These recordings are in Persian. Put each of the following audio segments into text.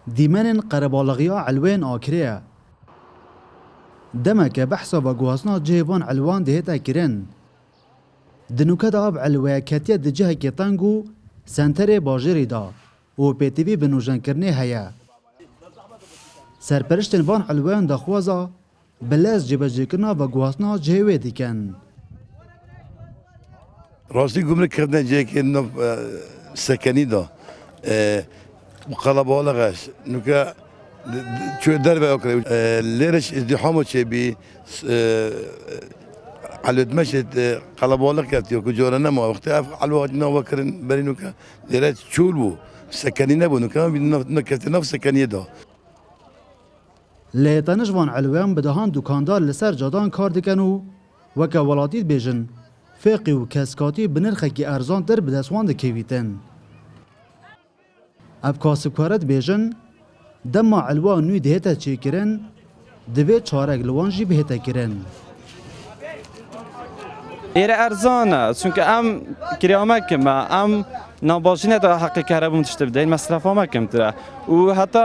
دیمن قربالغیا علوین آکریه. دمک بحثا و گواسنا جهوان علوان دهتا کرن. دنوکت آب علوه کتیه دجه که تنگو سنتر باجری دا و پیتیوی بنوژن کرنه هیا. سرپرشتن وان علوان دا خوازا بلاز جبجه کرنا و گواسنا جهوه دیکن. راستی گمرک کردن جایی که سکنی دا قلبالغش نوکه چوی در به اکره لیرش ازدحامو چه بی علوت مشت قلبالغ کرد یا کجا نما وقتی علوات نوا کردن برای نوکه لیرش چول بو سکنی نبود نوکه نکرد نف سکنی دا لیتانش وان علوان بدهان دکاندار لسر جادان کار دکنو وکه ولادید بیجن فقی و کسکاتی بنرخه که ارزان در بدسوان دکیویتن. اب کاسبکارت بیجن دما علوان نوی دهتا چی کرن دوی چارک لوان جی بهتا کرن. ایره ارزانه چونکه ام کریامه کمه ام ناباشینه تا حق کهربون تشته بدهین مصرف ها مکم تره و حتی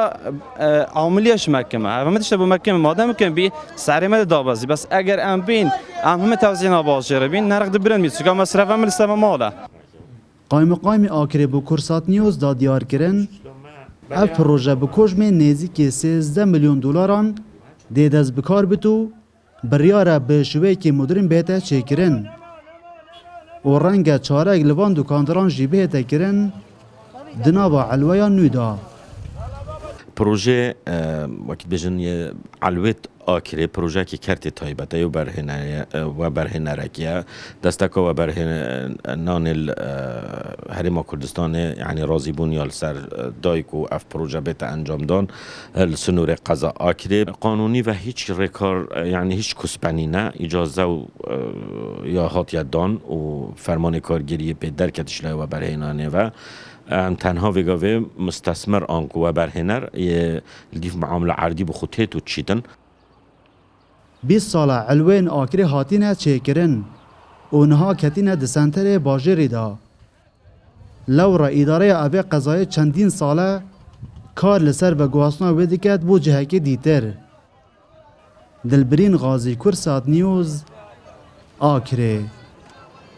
عاملیش مکمه همه تشته بو مکمه مادم کم بی سعری مده دابازی بس اگر ام بین ام همه توزیع ناباشی رو بین نرق دبرن مید چونکه مصرف هم لسته ماله قایم آکری بو کرسات نیوز دا دیار کرن اف پروژه بو کجم نزدیک 13 میلیون دلاران دیدز بکار بتو بریاره به شوی که مدرن بهتا چه کرن و رنگ چارک لوان دکانداران جی بهتا کرن دنابا علویا نویدا پروژه وقتی بجن علوت آکری پروژه که کرتی تایبته و برهنرکیه دستکا و برهنان هرما کردستان یعنی راضی بونیال سر دایکو اف پروژه بیت انجام دان سنور قضا آکری قانونی و هیچ رکار یعنی هیچ کسبنی نه اجازه و یا هاتیه دان و فرمان کارگیری پی درکتشله و برهنانه و تنها وگاوه مستثمر آنکو و برهنر لیف معامله عردی بخوته تو چیدن 20 ساله علوین آکری هاتینه چه کرن اونها کتینه دسنتر باجری دا لورا اداره اوه قضای چندین ساله کار لسر و گواسنا ودکت بو جهکی دیتر دلبرین غازی کرسات نیوز آکری